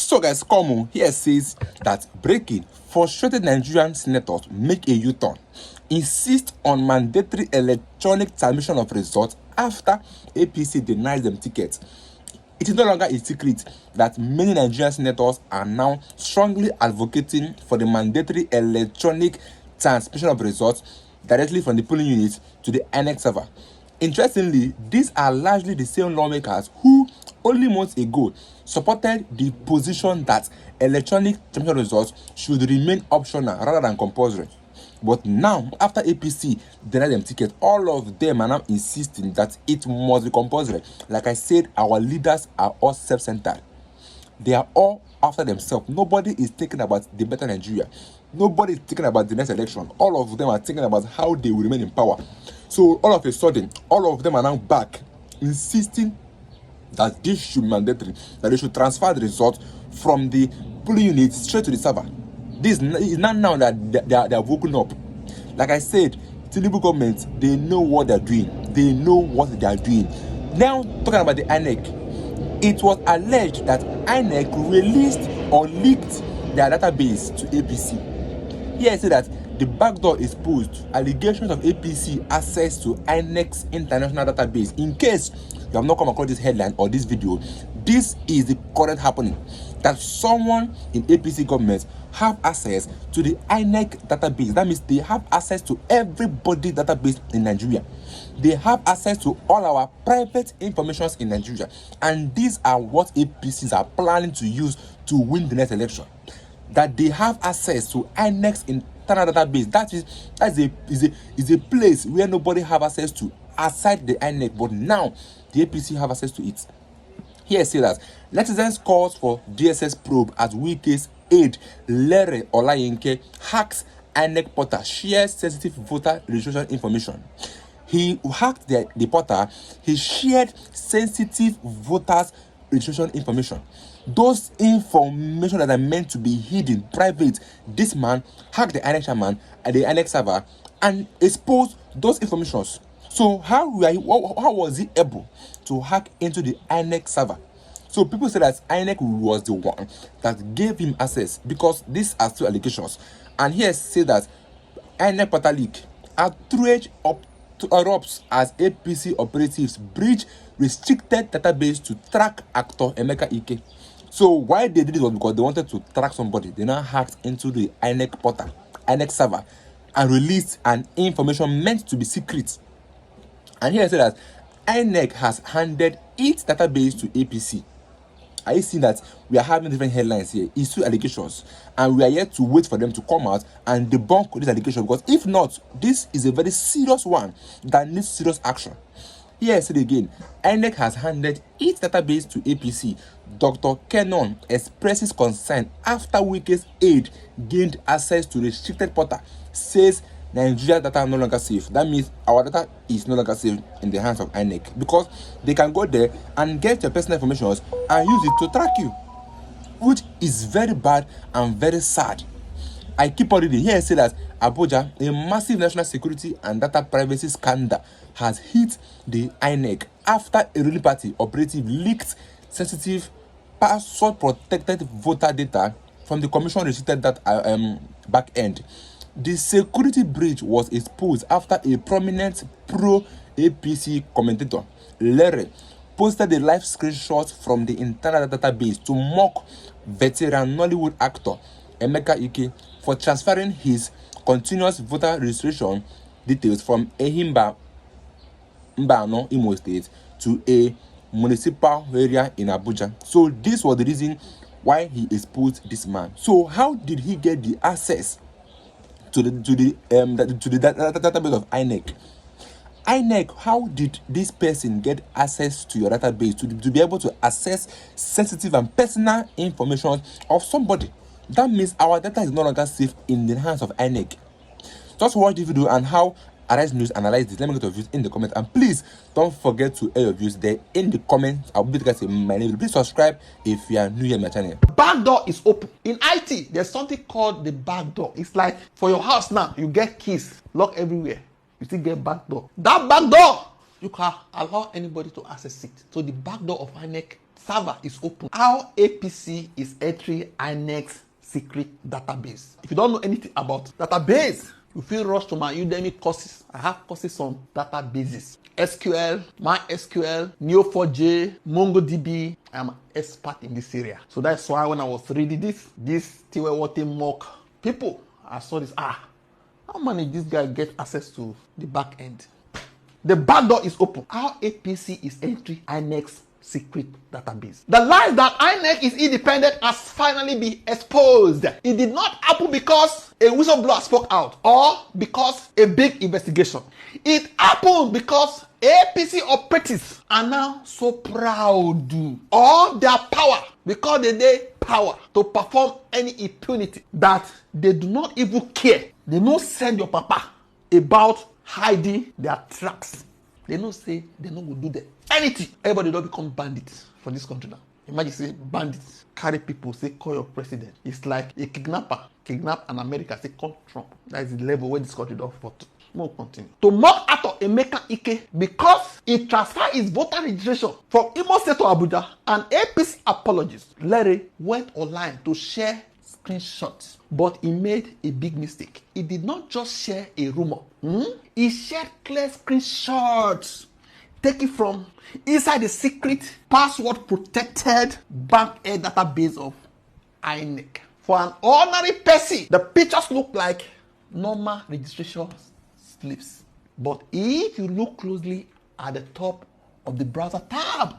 So guys, Komu here says that breaking frustrated Nigerian senators make a U-turn, insist on mandatory electronic transmission of results after APC denies them tickets. It is no longer a secret that many Nigerian senators are now strongly advocating for the mandatory electronic transmission of results directly from the polling units to the INEC server. Interestingly, these are largely the same lawmakers who only months ago supported the position that electronic transmission results should remain optional rather than compulsory. But now, after APC denied them tickets, all of them are now insisting that it must be compulsory. Like I said, our leaders are all self-centered. They are all after themselves. Nobody is thinking about the better Nigeria. Nobody is thinking about the next election. All of them are thinking about how they will remain in power. So all of a sudden, all of them are now back, insisting that this should be mandatory, that they should transfer the results from the polling unit straight to the server. This is not now that they are woken up. Like I said, Tinubu government, they know what they're doing. They know what they are doing. Now, talking about the INEC, it was alleged that INEC released or leaked their database to APC. Here I say that the backdoor exposed allegations of APC access to INEC's international database. In case you have not come across this headline or this video, this is the current happening, that someone in APC government have access to the INEC database. That means they have access to everybody's database in Nigeria. They have access to all our private informations in Nigeria. And these are what APCs are planning to use to win the next election. That they have access to INEC's internal database. That is a place where nobody have access to aside the INEC. But now the APC have access to it. Here say that netizens calls for DSS probe as Wike's aide Lere Olayinke hacks INEC portal, shares sensitive voter registration information. He hacked the portal. He shared sensitive voters registration information. Those information that are meant to be hidden, private. This man hacked the INEC chairman at the INEC server and exposed those informations. So how was he able to hack into the INEC server? So people say that INEC was the one that gave him access, because these are still allegations. And here say that INEC portal leak, outrage erupts as APC operatives breach restricted database to track actor Emeka Ike. So why they did it was because they wanted to track somebody. They now hacked into the INEC portal, INEC server, and released an information meant to be secret. And here I say that INEC has handed its database to APC. Are you seeing that we are having different headlines here? It's two allegations, and we are yet to wait for them to come out and debunk this allegation, because if not, this is a very serious one that needs serious action. Here I said again, INEC has handed its database to APC. Dr. Kenon expresses concern after Wike's aide gained access to restricted portal, says Nigeria data no longer safe. That means our data is no longer safe in the hands of INEC, because they can go there and get your personal information and use it to track you, which is very bad and very sad. I keep on reading. Here I say that Abuja, a massive national security and data privacy scandal has hit the INEC after a ruling party operative leaked sensitive password protected voter data from the commission restricted that back end. The security breach was exposed after a prominent pro-APC commentator, Lere, posted a live screenshot from the internal database to mock veteran Nollywood actor Emeka Ike for transferring his continuous voter registration details from Ehimba Mbano, Imo State, to a municipal area in Abuja. So this was the reason why he exposed this man. So how did he get the access to the database of INEC? INEC, how did this person get access to your database to be able to access sensitive and personal information of somebody? That means our data is no longer safe in the hands of INEC. Just watch the video and how Arise News analyze this. Let me get your views in the comment, and please don't forget to air your views there in the comments. I'll be the guys in my name. Please subscribe if you are new here in my channel. Back door is open. In IT, there's something called the back door. It's like for your house now, you get keys, lock everywhere. You still get back door. That back door, you can allow anybody to access it. So the back door of INEC server is open. How APC is entering INEC's secret database. If you don't know anything about database, you feel rush to my Udemy courses. I have courses on databases. SQL, MySQL, Neo4j, MongoDB. I'm an expert in this area. So that's why when I was reading this Tiwewate mock people, I saw this. How manage this guy get access to the back end? The back door is open. How APC is entering INEC's secret database. The lies that INEC is independent has finally been exposed. It did not happen because a whistleblower spoke out or because a big investigation. It happened because APC operatives are now so proud of their power, because they need power to perform any impunity, that they do not even care. They don't send your papa about hiding their tracks. They don't say they don't go do that. Anything. Everybody don't become bandits for this country now. Imagine say bandits carry people, say call your president. It's like a kidnapper kidnap an America, say call Trump. That is the level where this country don't fall to. More continue. To mock out Emeka Ike because he transferred his voter registration from Imo State to Abuja, and APC apologist Larry went online to share screenshots, but he made a big mistake. He did not just share a rumor. He shared clear screenshots taken from inside the secret password protected bank end database of INEC. For an ordinary person, the pictures look like normal registration slips. But if you look closely at the top of the browser tab,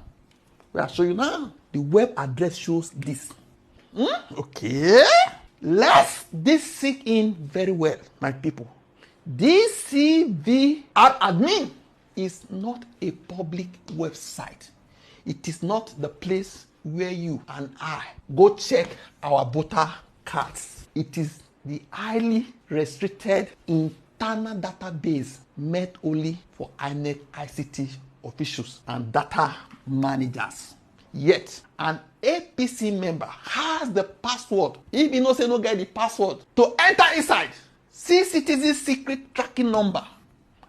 where I'll show you now, the web address shows this. Okay. Let's this sink in very well, my people. This CV admin is not a public website. It is not the place where you and I go check our voter cards. It is the highly restricted internal database meant only for INEC ICT officials and data managers. Yet, an APC member has the password. If you know say no get the password to enter inside, see citizen secret tracking number.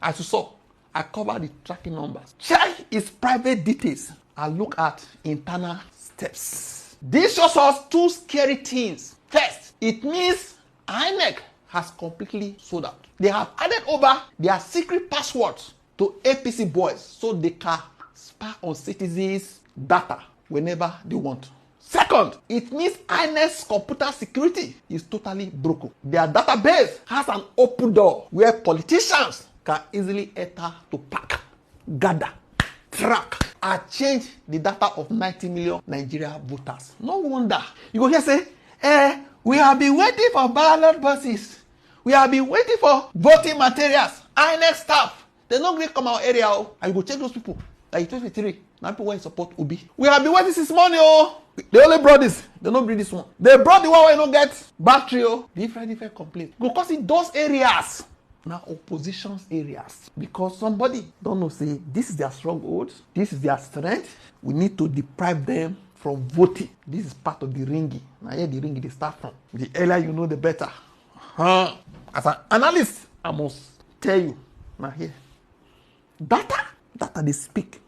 As you saw, I covered the tracking numbers. Check its private details and look at internal steps. This shows us two scary things. First, it means INEC has completely sold out. They have added over their secret passwords to APC boys so they can spy on citizens' data whenever they want. Second, it means INEC's computer security is totally broken. Their database has an open door where politicians can easily enter to pack, gather, track, and change the data of 90 million Nigerian voters. No wonder. You go here say, we have been waiting for ballot boxes. We have been waiting for voting materials. INEC staff, they don't really come our area. And you go check those people. Like 2023, now people want to support Obi. We have been waiting since morning. They only brought this. They don't bring this one. They brought the one where you don't get battery. Different complaints. Because in those areas, now opposition's areas, because somebody don't know say this is their stronghold, this is their strength, we need to deprive them from voting. This is part of the ringy. Now here the ringy they start from. The earlier you know, the better. As an analyst, I must tell you now here, data they speak.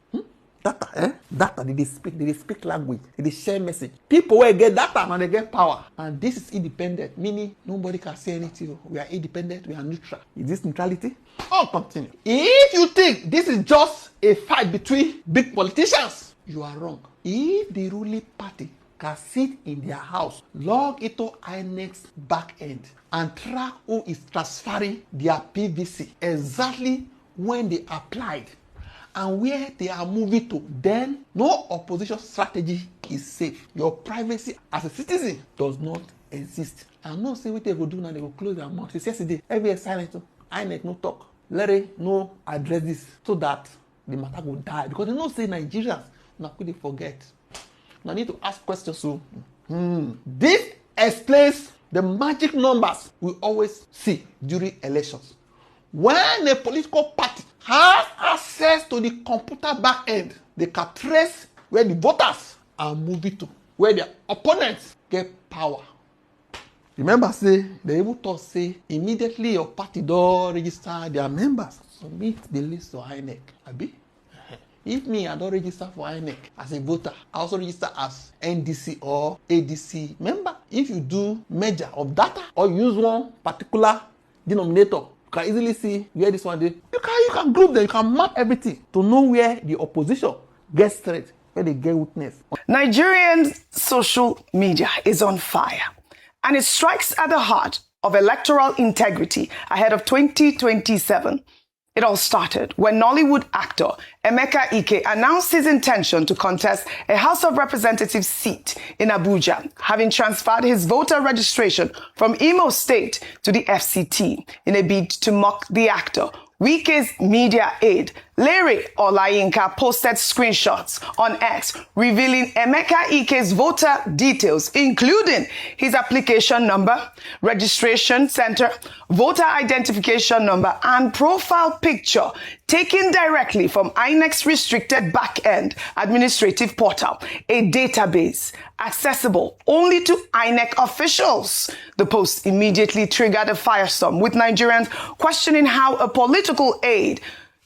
Data they speak language, they speak message. People will get data and they get power, and this is independent, meaning nobody can say anything. We are independent, we are neutral. Is this neutrality? Continue. If you think this is just a fight between big politicians, you are wrong. If the ruling party can sit in their house, log into INEC's back end, and track who is transferring their PVC exactly when they applied and where they are moving to, then no opposition strategy is safe. Your privacy as a citizen does not exist. And no say what they will do now, they will close their mouth. It's yesterday, everywhere silent. INEC no talk. Larry no address this so that the matter will die. Because they don't say Nigerians, now could they forget. Now need to ask questions. So this explains the magic numbers we always see during elections. When a political party has access to the computer back end, they can trace where the voters are moving to, where their opponents get power. Remember, say they able to say immediately your party don't register their members, submit the list to INEC. Abi? If me, I don't register for INEC as a voter, I also register as NDC or ADC member. If you do merger of data or use one particular denominator, you can easily see where this one is. You can group them, you can map everything to know where the opposition gets threat, where they get weakness. Nigerian social media is on fire, and it strikes at the heart of electoral integrity ahead of 2027. It all started when Nollywood actor Emeka Ike announced his intention to contest a House of Representatives seat in Abuja, having transferred his voter registration from Imo State to the FCT in a bid to mock the actor. Wike's media aide, Larry Olayinka, posted screenshots on X revealing Emeka Ike's voter details, including his application number, registration center, voter identification number, and profile picture taken directly from INEC's restricted back-end administrative portal, a database accessible only to INEC officials. The post immediately triggered a firestorm, with Nigerians questioning how a political aide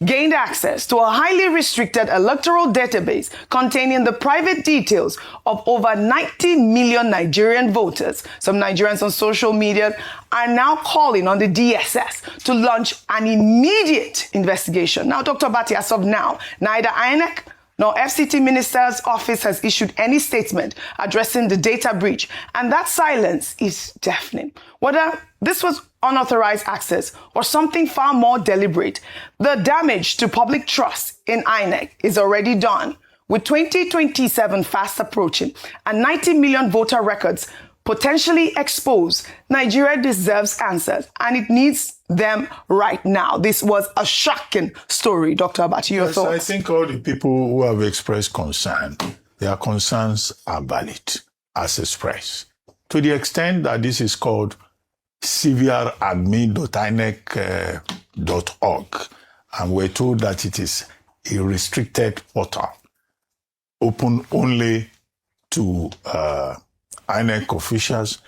gained access to a highly restricted electoral database containing the private details of over 90 million Nigerian voters. Some Nigerians on social media are now calling on the DSS to launch an immediate investigation. Now, Dr. Bati, as of now, neither INEC nor FCT Minister's office has issued any statement addressing the data breach, and that silence is deafening. Whether this was unauthorized access or something far more deliberate, the damage to public trust in INEC is already done. With 2027 fast approaching and 90 million voter records potentially exposed, Nigeria deserves answers, and it needs them right now. This was a shocking story. Dr. Abati, your thoughts? I think all the people who have expressed concern, their concerns are valid as expressed. To the extent that this is called severeadmin.inec.org, and we're told that it is a restricted portal, open only to INEC officials,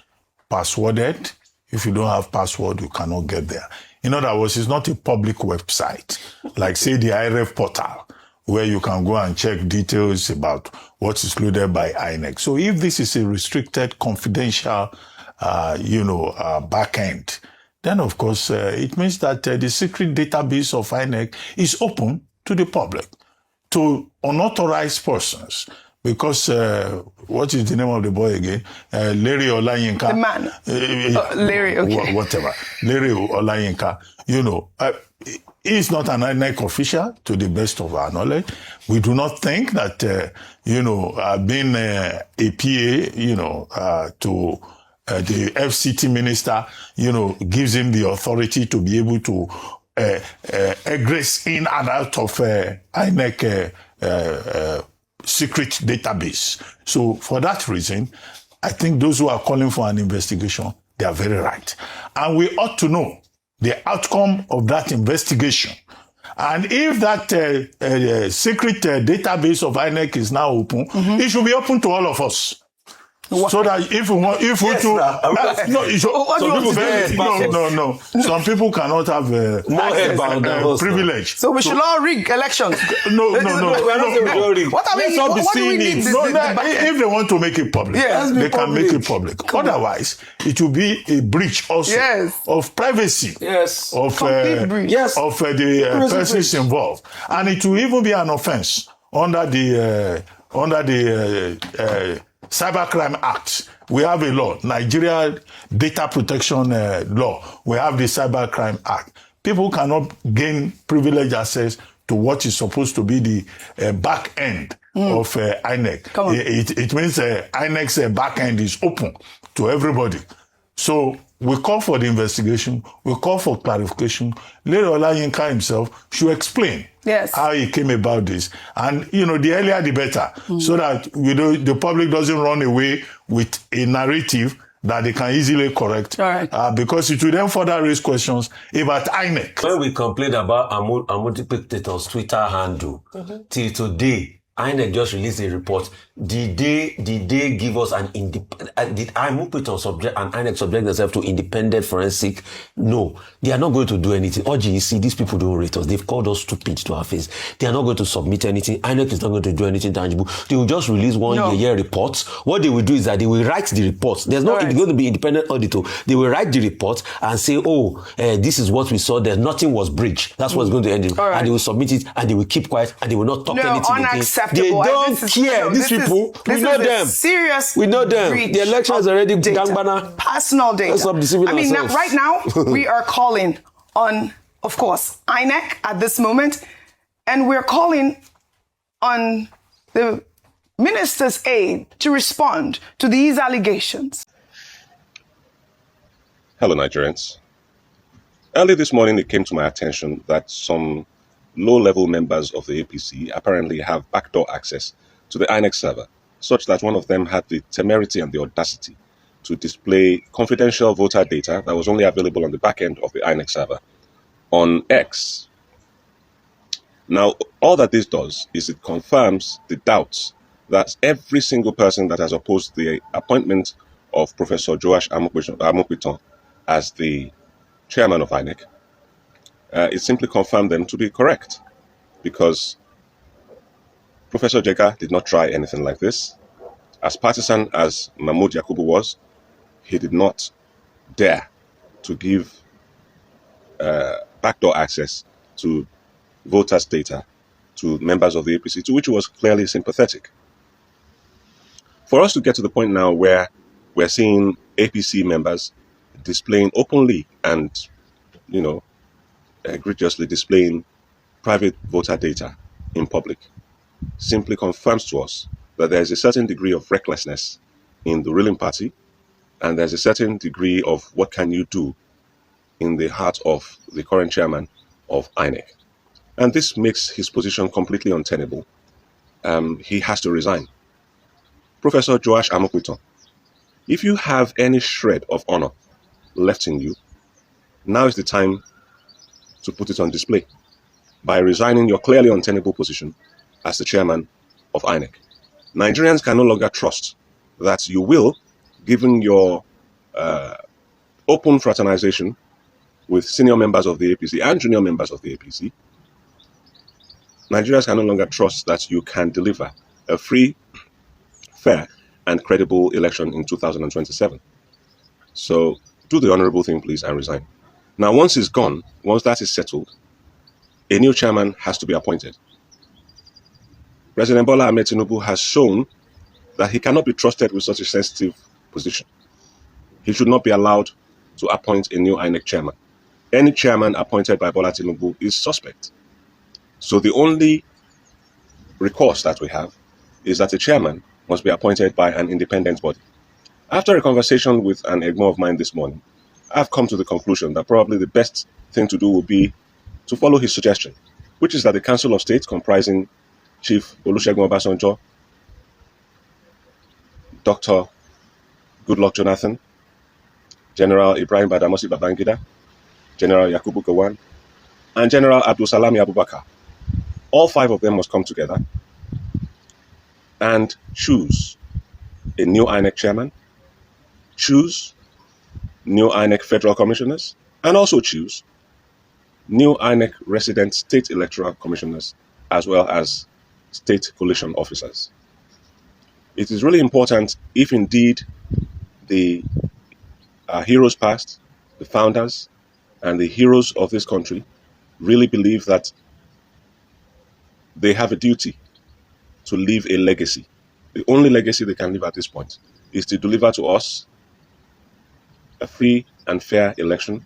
passworded. If you don't have password, you cannot get there. In other words, it's not a public website, like, say, the IREF portal, where you can go and check details about what is loaded by INEC. So if this is a restricted, confidential, back end, then, of course, it means that the secret database of INEC is open to the public, to unauthorized persons. Because what is the name of the boy again? Larry Olayinka. The man. Larry, okay. Whatever. Larry Olayinka. He's not an INEC official, to the best of our knowledge. We do not think that, being a PA, to the FCT minister, gives him the authority to be able to egress in and out of INEC secret database. So for that reason, I think those who are calling for an investigation, they are very right. And we ought to know the outcome of that investigation. And if that secret database of INEC is now open, it should be open to all of us. What? So that if we want to, no. Some people cannot have privilege. So we should all rig elections. No. What are we? What do we need? If they want to make it public, they can make it public. Otherwise, it will be a breach also of privacy. Yes. Of the persons involved, and it will even be an offence under the Cybercrime Act. We have a law, Nigeria Data Protection Law. We have the Cybercrime Act. People cannot gain privileged access to what is supposed to be the back end of INEC. It means INEC's back end is open to everybody. So we call for the investigation. We call for clarification. Larry Olayinka himself should explain how he came about this. And, the earlier the better, so that, the public doesn't run away with a narrative that they can easily correct. Because it will then further raise questions about INEC. When we complained about Amudi Dictator's Twitter handle, till today, INEC just released a report. Did they give us an independent? Did IMUPIT subject and INEC subject themselves to independent forensic? No, they are not going to do anything. OGEC, these people don't rate us. They've called us stupid to our face. They are not going to submit anything. INEC is not going to do anything tangible. They will just release one year report. What they will do is that they will write the report. There's not going to be independent auditor. They will write the report and say, this is what we saw. There's nothing was breached. That's what's going to end it. And they will submit it and they will keep quiet and they will not talk anything again. They don't care. These people, we know them. Serious. We know them. The election is already gangbana. Personal data. Right now, we are calling on, of course, INEC at this moment, and we're calling on the minister's aide to respond to these allegations. Hello, Nigerians. Early this morning, it came to my attention that some low-level members of the APC apparently have backdoor access to the INEC server, such that one of them had the temerity and the audacity to display confidential voter data that was only available on the back end of the INEC server on X. Now, all that this does is it confirms the doubts that every single person that has opposed the appointment of Professor Joash Amopiton as the chairman of INEC, it simply confirmed them to be correct, because Professor Jega did not try anything like this. As partisan as Mahmoud Yakubu was, he did not dare to give backdoor access to voters' data to members of the APC, to which he was clearly sympathetic. For us to get to the point now where we're seeing APC members displaying openly and, egregiously displaying private voter data in public, simply confirms to us that there is a certain degree of recklessness in the ruling party, and there's a certain degree of what can you do in the heart of the current chairman of INEC. And this makes his position completely untenable. He has to resign. Professor Joash Amopiton, if you have any shred of honor left in you, now is the time to put it on display by resigning your clearly untenable position as the chairman of INEC. Nigerians can no longer trust that you will, given your open fraternization with senior members of the APC and junior members of the APC, Nigerians can no longer trust that you can deliver a free, fair, and credible election in 2027. So do the honorable thing, please, and resign. Now, once he's gone, once that is settled, a new chairman has to be appointed. President Bola Ahmed Tinubu has shown that he cannot be trusted with such a sensitive position. He should not be allowed to appoint a new INEC chairman. Any chairman appointed by Bola Tinubu is suspect. So the only recourse that we have is that a chairman must be appointed by an independent body. After a conversation with an Egmo of mine this morning, I've come to the conclusion that probably the best thing to do would be to follow his suggestion, which is that the Council of State, comprising Chief Olusegun Obasanjo, Dr. Goodluck Jonathan, General Ibrahim Badamasi Babangida, General Yakubu Gowon, and General Abdul Salami Abubakar, all five of them must come together and choose a new INEC chairman, choose new INEC federal commissioners, and also choose new INEC resident state electoral commissioners, as well as state coalition officers. It is really important if indeed the heroes past, the founders, and the heroes of this country really believe that they have a duty to leave a legacy. The only legacy they can leave at this point is to deliver to us a free and fair election,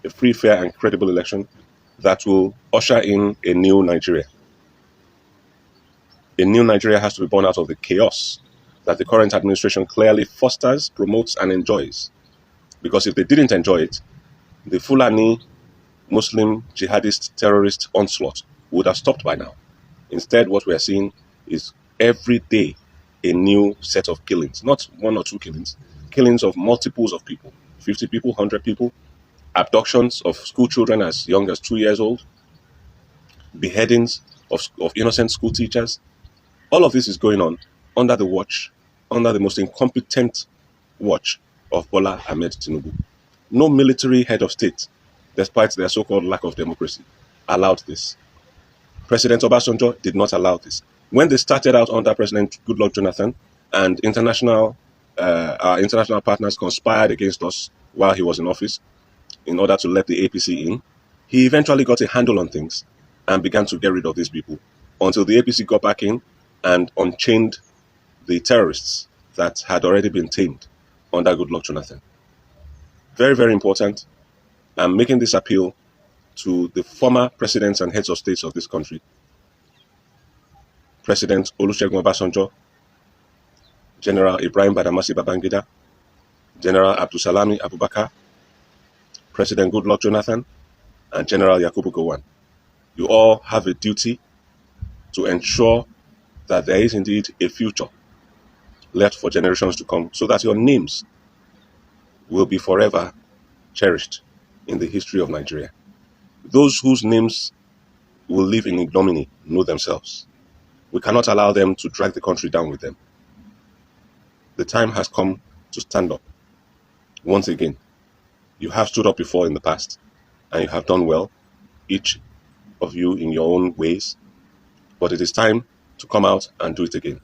a free, fair, and credible election that will usher in a new Nigeria. A new Nigeria has to be born out of the chaos that the current administration clearly fosters, promotes, and enjoys. Because if they didn't enjoy it, the Fulani Muslim jihadist terrorist onslaught would have stopped by now. Instead, what we are seeing is every day a new set of killings, not one or two killings, killings of multiples of people, 50 people, 100 people, abductions of school children as young as 2 years old, beheadings of innocent school teachers, All of this is going on under the most incompetent watch of Bola Ahmed Tinubu. No military head of state, despite their so-called lack of democracy, allowed this. President Obasanjo did not allow this. When they started out under President Goodluck Jonathan and our international partners conspired against us while he was in office in order to let the APC in, he eventually got a handle on things and began to get rid of these people until the APC got back in and unchained the terrorists that had already been tamed under Goodluck Jonathan. Very, very important. I'm making this appeal to the former presidents and heads of states of this country. President Olusegun Obasanjo, General Ibrahim Badamasi Babangida, General Abdulsalami Abubakar, President Goodluck Jonathan, and General Yakubu Gowon. You all have a duty to ensure that there is indeed a future left for generations to come, so that your names will be forever cherished in the history of Nigeria. Those whose names will live in ignominy know themselves. We cannot allow them to drag the country down with them. The time has come to stand up. Once again, you have stood up before in the past, and you have done well, each of you in your own ways, but it is time to come out and do it again.